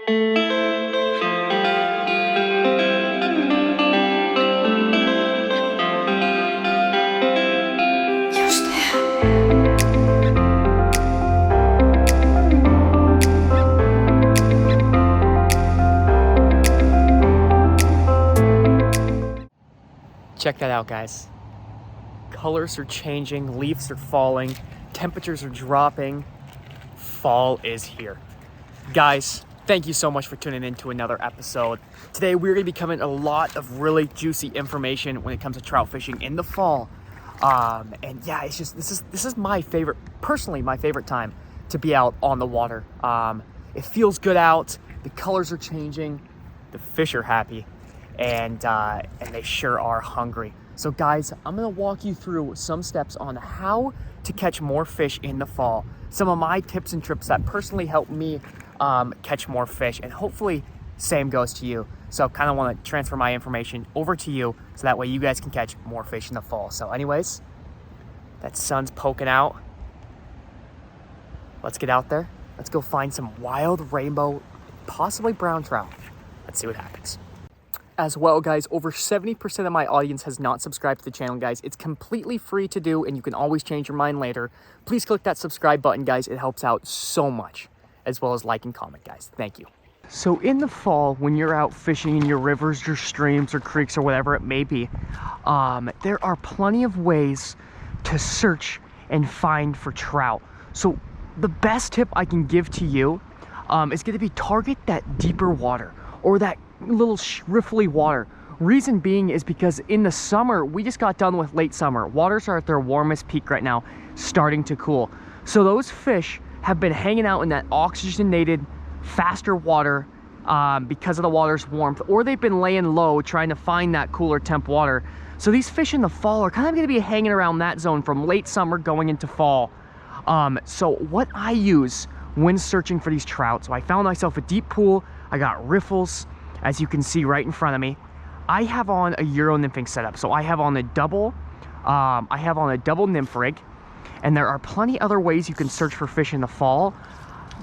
Check that out, guys. Colors are changing, leaves are falling, temperatures are dropping. Fall is here. Guys, thank you so much for tuning in to another episode. Today we're going to be covering a lot of really juicy information when it comes to trout fishing in the fall. And yeah, it's just this is my favorite, personally my favorite time to be out on the water. It feels good out. The colors are changing. The fish are happy. And they sure are hungry. So guys, I'm gonna walk you through some steps on how to catch more fish in the fall. Some of my tips and tricks that personally help me catch more fish, and hopefully same goes to you. So kind of want to transfer my information over to you so that way you guys can catch more fish in the fall. So anyways, that sun's poking out. Let's get out there. Let's go find some wild rainbow, possibly brown trout. Let's see what happens. As well, guys, over 70% of my audience has not subscribed to the channel, guys. It's completely free to do, and you can always change your mind later. Please click that subscribe button, guys. It helps out so much, as well as like and comment, guys. Thank you. So in the fall, when you're out fishing in your rivers, your streams, or creeks, or whatever it may be, there are plenty of ways to search and find for trout. So the best tip I can give to you is going to be target that deeper water, or that little riffly water. Reason being is because in the summer, we just got done with late summer. Waters are at their warmest peak right now, starting to cool. So those fish have been hanging out in that oxygenated, faster water because of the water's warmth, or they've been laying low trying to find that cooler temp water. So these fish in the fall are kind of going to be hanging around that zone from late summer going into fall. So what I use when searching for these trout, so I found myself a deep pool. I got riffles, as you can see right in front of me. I have on a Euro-Nymphing setup, so I have on a double nymph rig, and there are plenty other ways you can search for fish in the fall,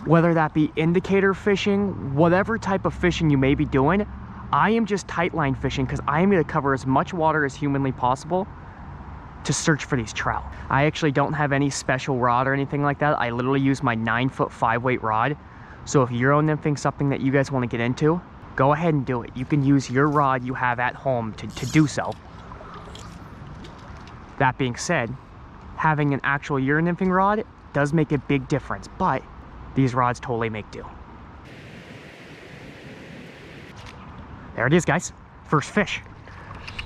whether that be indicator fishing, whatever type of fishing you may be doing. I am just tight line fishing because I am going to cover as much water as humanly possible to search for these trout. I actually don't have any special rod or anything like that. I literally use my 9-foot 5-weight rod. So if Euro-Nymphing is something that you guys want to get into, go ahead and do it. You can use your rod you have at home to do so. That being said, having an actual Euro-Nymphing rod does make a big difference, but these rods totally make do. There it is, guys. First fish.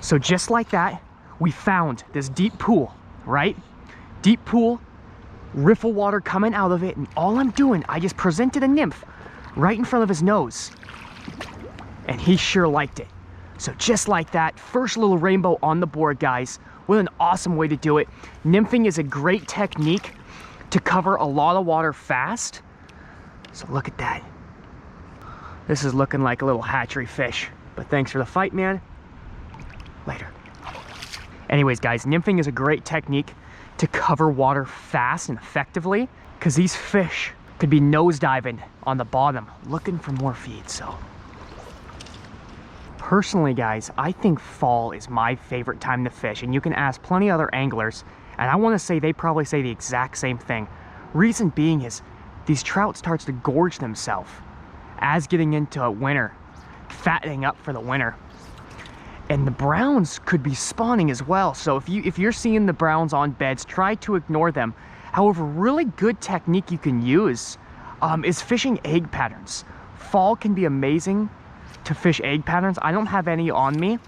So just like that, we found this deep pool, right? Deep pool, riffle water coming out of it, and all I'm doing, I just presented a nymph right in front of his nose, and he sure liked it. So just like that, first little rainbow on the board, guys. What an awesome way to do it. Nymphing is a great technique to cover a lot of water fast. So look at that. This is looking like a little hatchery fish, but thanks for the fight, man. Later. Anyways, guys, nymphing is a great technique to cover water fast and effectively, because these fish could be nosediving on the bottom looking for more feed. So personally, guys, I think fall is my favorite time to fish, and you can ask plenty of other anglers, and I want to say they probably say the exact same thing. Reason being is these trout starts to gorge themselves as getting into winter, fattening up for the winter. And the browns could be spawning as well. So if you're seeing the browns on beds, try to ignore them. However, really good technique you can use is fishing egg patterns. Fall can be amazing to fish egg patterns. I don't have any on me.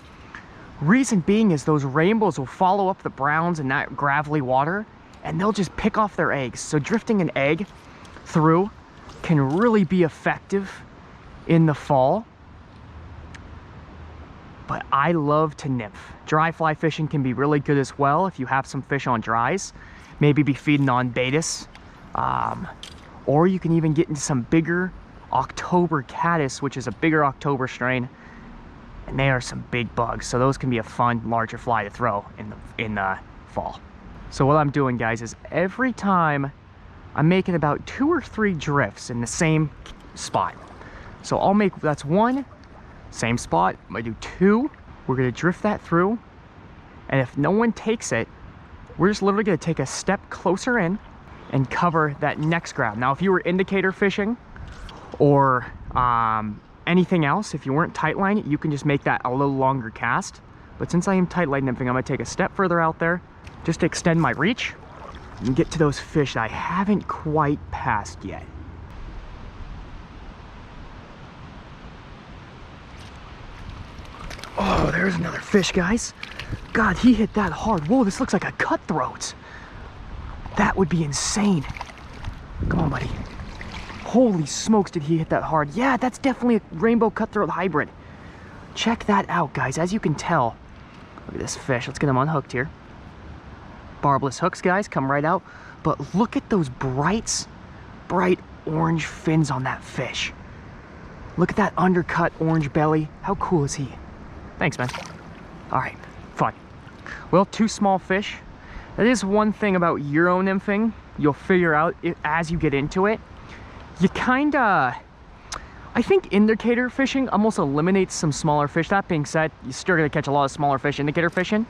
Reason being is those rainbows will follow up the browns in that gravelly water, and they'll just pick off their eggs. So drifting an egg through can really be effective in the fall. But I love to nymph. Dry fly fishing can be really good as well if you have some fish on dries. Maybe be feeding on betas. Or you can even get into some bigger October caddis, which is a bigger October strain. And they are some big bugs. So those can be a fun, larger fly to throw in the fall. So what I'm doing, guys, is every time I'm making about 2 or 3 drifts in the same spot. So I'll make, that's one, same spot. I'm gonna do two. We're gonna drift that through. And if no one takes it, we're just literally gonna take a step closer in and cover that next grab. Now, if you were indicator fishing or anything else, if you weren't tight line, you can just make that a little longer cast. But since I am tight line nymphing, I'm gonna take a step further out there just to extend my reach and get to those fish that I haven't quite passed yet. Oh, there's another fish, guys. God, he hit that hard. Whoa, this looks like a cutthroat. That would be insane. Come on, buddy. Holy smokes, did he hit that hard? Yeah, that's definitely a rainbow cutthroat hybrid. Check that out, guys. As you can tell, look at this fish. Let's get him unhooked here. Barbless hooks, guys, come right out. But look at those bright orange fins on that fish. Look at that undercut orange belly. How cool is he? Thanks, man. All right, fun. Well, two small fish. That is one thing about Euro-Nymphing. You'll figure out as you get into it. You kinda, I think indicator fishing almost eliminates some smaller fish. That being said, you're still gonna catch a lot of smaller fish indicator fishing.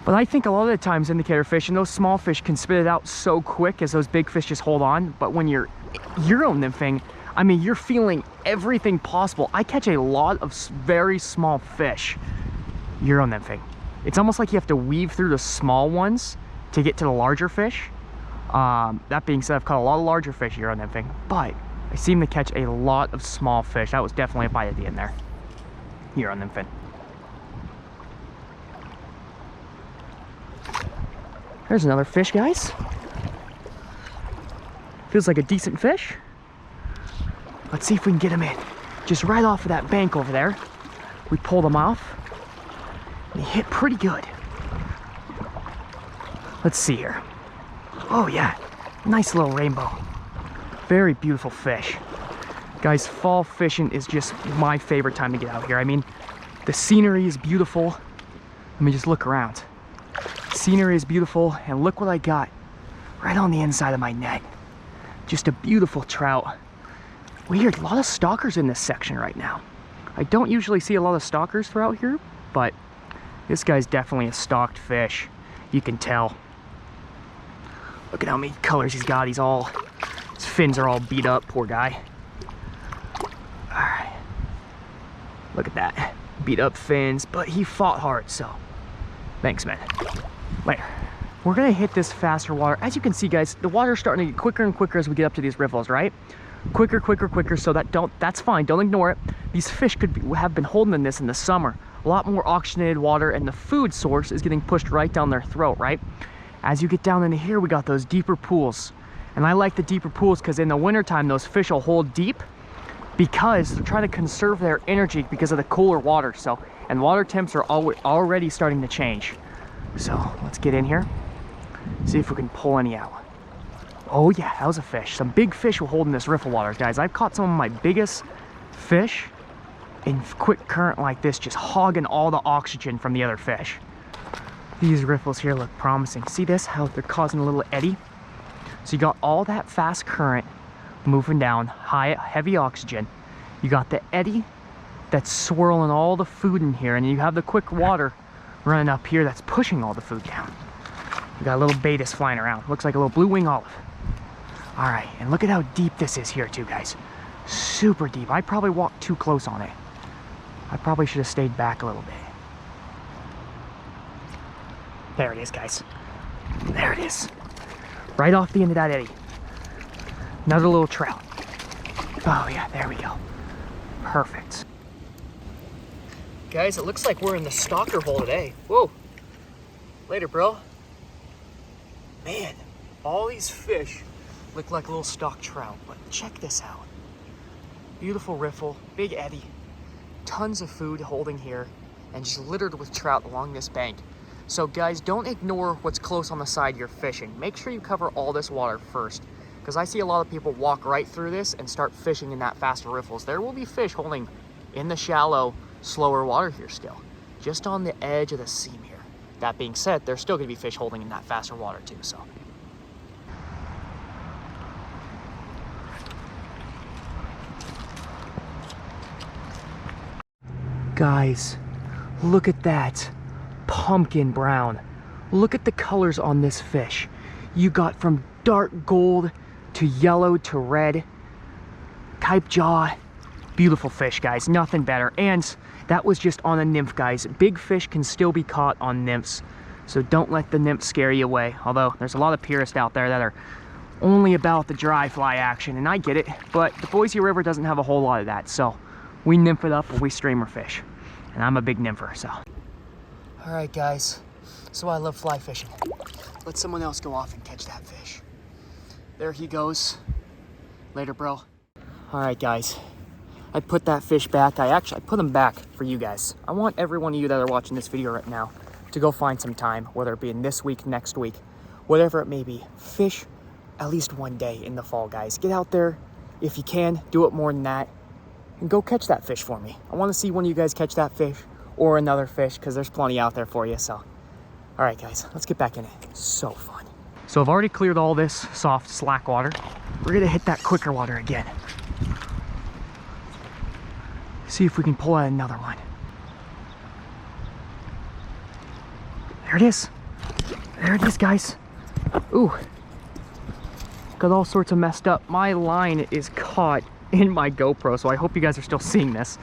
But I think a lot of the times indicator fishing, those small fish can spit it out so quick as those big fish just hold on. But when you're Euro-Nymphing, I mean, you're feeling everything possible. I catch a lot of very small fish Euro-Nymphing. It's almost like you have to weave through the small ones to get to the larger fish. That being said, I've caught a lot of larger fish Euro-Nymphing, but I seem to catch a lot of small fish. That was definitely a bite at the end there. Euro-Nymphing. There's another fish, guys. Feels like a decent fish. Let's see if we can get him in. Just right off of that bank over there. We pulled him off. And he hit pretty good. Let's see here. Oh yeah, nice little rainbow. Very beautiful fish. Guys, fall fishing is just my favorite time to get out here. I mean, the scenery is beautiful. Let me just look around. Scenery is beautiful, and look what I got right on the inside of my net. Just a beautiful trout. Weird, a lot of stalkers in this section right now. I don't usually see a lot of stalkers throughout here, but this guy's definitely a stalked fish. You can tell. Look at how many colors he's got. His fins are all beat up, poor guy. All right. Look at that. Beat up fins, but he fought hard, so thanks, man. Later. We're gonna hit this faster water. As you can see, guys, the water's starting to get quicker and quicker as we get up to these riffles, right? Quicker, quicker, quicker, so that's fine, don't ignore it. These fish have been holding in this in the summer. A lot more oxygenated water, and the food source is getting pushed right down their throat, right? As you get down into here, we got those deeper pools. And I like the deeper pools because in the wintertime, those fish will hold deep because they're trying to conserve their energy because of the cooler water. So, and water temps are already starting to change. So let's get in here, see if we can pull any out. Oh yeah, that was a fish. Some big fish were holding this riffle water, guys. I've caught some of my biggest fish in quick current like this, just hogging all the oxygen from the other fish. These riffles here look promising. See this, how they're causing a little eddy? So you got all that fast current moving down, heavy oxygen. You got the eddy that's swirling all the food in here, and you have the quick water running up here that's pushing all the food down. We got a little Betis flying around. Looks like a little blue wing olive. All right, and look at how deep this is here too, guys. Super deep. I probably walked too close on it. I probably should have stayed back a little bit. There it is, guys. There it is. Right off the end of that eddy. Another little trout. Oh yeah, there we go. Perfect. Guys, it looks like we're in the stalker hole today. Whoa. Later, bro. Man, all these fish look like little stock trout, but check this out. Beautiful riffle, big eddy, tons of food holding here, and just littered with trout along this bank. So guys, don't ignore what's close on the side you're fishing. Make sure you cover all this water first, because I see a lot of people walk right through this and start fishing in that faster riffles. There will be fish holding in the shallow, slower water here still, just on the edge of the seam here. That being said, there's still gonna be fish holding in that faster water too, so. Guys, look at that. Pumpkin brown. Look at the colors on this fish. You got from dark gold to yellow to red. Type jaw. Beautiful fish, guys. Nothing better. And that was just on a nymph, guys. Big fish can still be caught on nymphs. So don't let the nymph scare you away. Although there's a lot of purists out there that are only about the dry fly action. And I get it. But the Boise River doesn't have a whole lot of that. So we nymph it up or we streamer fish. And I'm a big nympher, so. All right, guys. So I love fly fishing. Let someone else go off and catch that fish. There he goes. Later, bro. All right, guys. I put that fish back. I put him back for you guys. I want every one of you that are watching this video right now to go find some time, whether it be in this week, next week, whatever it may be. Fish at least one day in the fall, guys. Get out there. If you can, do it more than that. And go catch that fish for me. I want to see one of you guys catch that fish or another fish because there's plenty out there for you. So, all right, guys, let's get back in it. So fun. So I've already cleared all this soft slack water. We're going to hit that quicker water again. See if we can pull out another one. There it is. There it is, guys. Ooh. Got all sorts of messed up. My line is caught in my GoPro, so I hope you guys are still seeing this.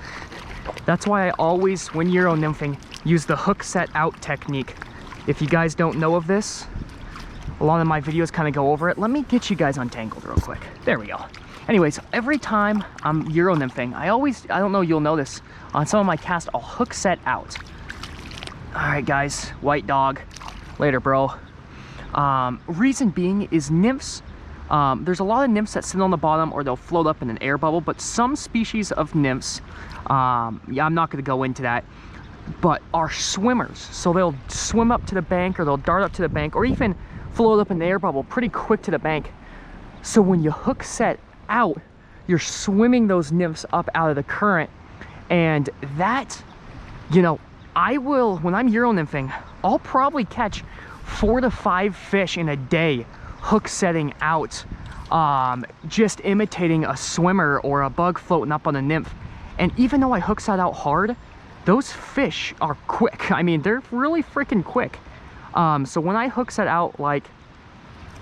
That's why I always, when Euro-Nymphing, use the hook set out technique. If you guys don't know of this, a lot of my videos kind of go over it. Let me get you guys untangled real quick. There we go. Anyways, every time I'm Euro-Nymphing, I don't know, you'll notice, on some of my casts, I'll hook set out. All right, guys, white dog. Later, bro. Reason being is nymphs, there's a lot of nymphs that sit on the bottom or they'll float up in an air bubble, but some species of nymphs, yeah, I'm not going to go into that, but are swimmers. So they'll swim up to the bank or they'll dart up to the bank or even float up in the air bubble pretty quick to the bank. So when you hook set out, you're swimming those nymphs up out of the current. And that, you know, when I'm Euro-Nymphing, I'll probably catch 4 to 5 fish in a day hook setting out, just imitating a swimmer or a bug floating up on a nymph. And even though I hook set out hard, those fish are quick. I mean, they're really freaking quick. So when I hook set out like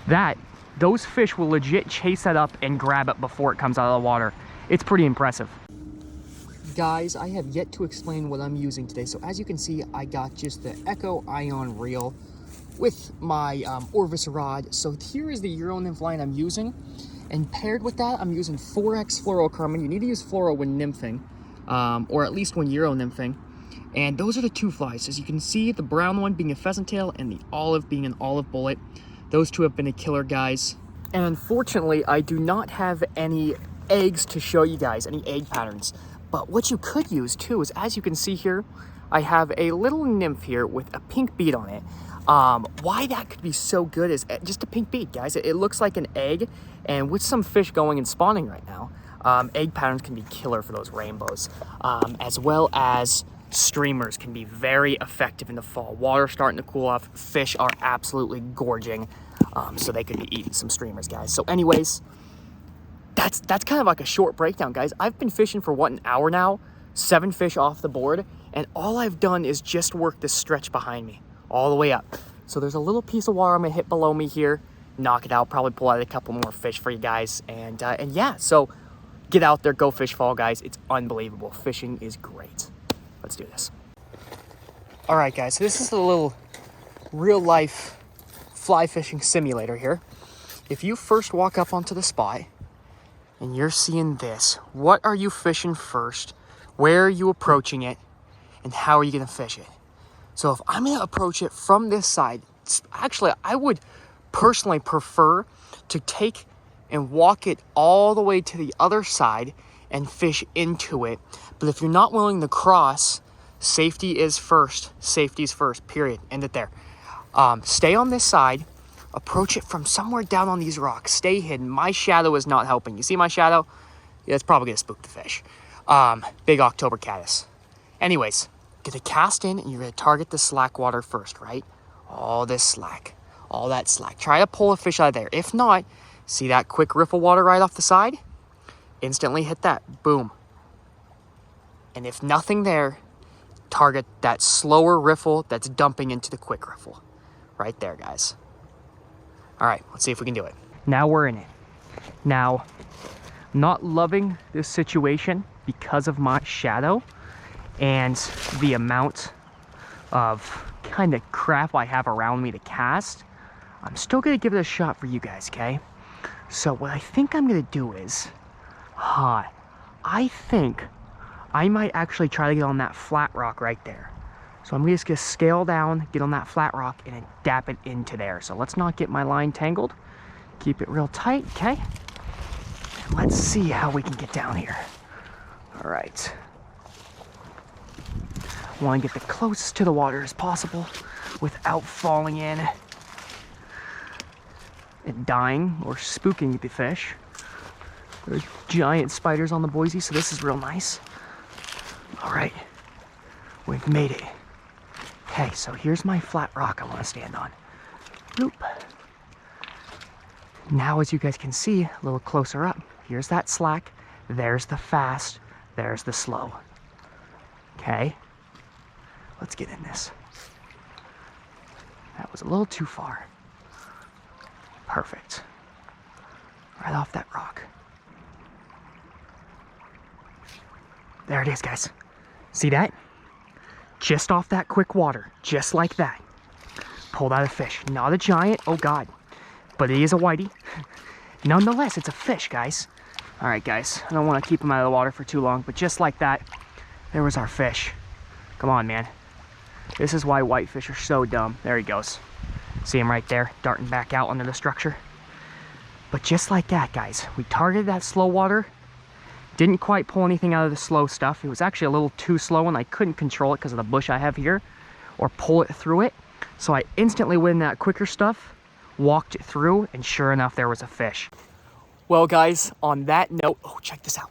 that, those fish will legit chase that up and grab it before it comes out of the water. It's pretty impressive. Guys, I have yet to explain what I'm using today. So as you can see, I got just the Echo Ion reel with my Orvis rod. So here is the Euro-Nymph line I'm using. And paired with that, I'm using 4X fluorocarbon. You need to use fluoro when nymphing, or at least when Euro-Nymphing. And those are the two flies. As you can see, the brown one being a pheasant tail and the olive being an olive bullet. Those two have been a killer, guys. And unfortunately, I do not have any eggs to show you guys, any egg patterns. But what you could use too is, as you can see here, I have a little nymph here with a pink bead on it. Why that could be so good is just a pink bead, guys. It looks like an egg, and with some fish going and spawning right now, egg patterns can be killer for those rainbows, as well as streamers can be very effective in the fall. Water starting to cool off, fish are absolutely gorging, so they could be eating some streamers, guys. So anyways, that's kind of like a short breakdown, guys. I've been fishing for what, an hour now, 7 fish off the board, and all I've done is just work this stretch behind me all the way up. So there's a little piece of water I'm gonna hit below me here, knock it out, probably pull out a couple more fish for you guys, and yeah, so get out there, go fish fall, guys. It's unbelievable. Fishing is great. Let's do this. All right, guys, so this is a little real life fly fishing simulator here. If you first walk up onto the spot and you're seeing this, what are you fishing first? Where are you approaching it? And how are you gonna fish it? So if I'm gonna approach it from this side, actually, I would personally prefer to take and walk it all the way to the other side and fish into it. But if you're not willing to cross, safety is first. Safety's first, period. End it there. Stay on this side, approach it from somewhere down on these rocks. Stay hidden. My shadow is not helping. You see my shadow? Yeah, it's probably gonna spook the fish. Big October caddis. Anyways, get a cast in and you're gonna target the slack water first, right? All this slack, all that slack. Try to pull a fish out of there. If not, see that quick riffle water right off the side? Instantly hit that, boom. And if nothing there, target that slower riffle that's dumping into the quick riffle. Right there, guys. All right, let's see if we can do it. Now we're in it. Now, not loving this situation because of my shadow and the amount of kind of crap I have around me to cast. I'm still gonna give it a shot for you guys, okay? So what I think I'm gonna do is, I think I might actually try to get on that flat rock right there. So I'm just gonna scale down, get on that flat rock, and then dap it into there. So let's not get my line tangled. Keep it real tight, okay? And let's see how we can get down here. All right. I want to get the closest to the water as possible without falling in and dying or spooking the fish. There's giant spiders on the Boise, so this is real nice. All right, we've made it. Okay, so here's my flat rock I want to stand on. Bloop. Now, as you guys can see, a little closer up, here's that slack, there's the fast, there's the slow. Okay, let's get in this. That was a little too far. Perfect. Right off that rock. There it is, guys. See that? Just off that quick water, just like that. Pulled out a fish. Not a giant, oh God, but it is a whitey. Nonetheless, it's a fish, guys. All right, guys, I don't want to keep him out of the water for too long, but just like that, there was our fish. Come on, man. This is why whitefish are so dumb. There he goes. See him right there, darting back out under the structure. But just like that, guys, we targeted that slow water. Didn't quite pull anything out of the slow stuff. It was actually a little too slow and I couldn't control it because of the bush I have here or pull it through it. So I instantly went in that quicker stuff, walked it through, and sure enough, there was a fish. Well, guys, on that note, oh, check this out.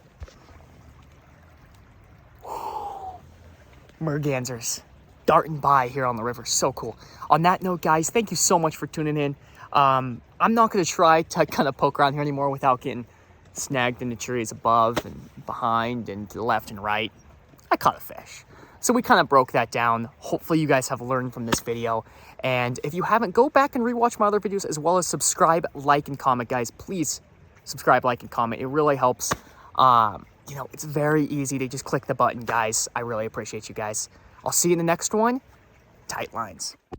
Mergansers darting by here on the river. So cool. On that note, guys, thank you so much for tuning in. I'm not going to try to kind of poke around here anymore without getting snagged in the trees above and behind and to the left and right. I caught a fish. So we kind of broke that down. Hopefully you guys have learned from this video. And if you haven't, go back and rewatch my other videos as well as subscribe, like, and comment, guys. Please subscribe, like, and comment. It really helps. You know, it's very easy to just click the button, guys. I really appreciate you guys. I'll see you in the next one. Tight lines.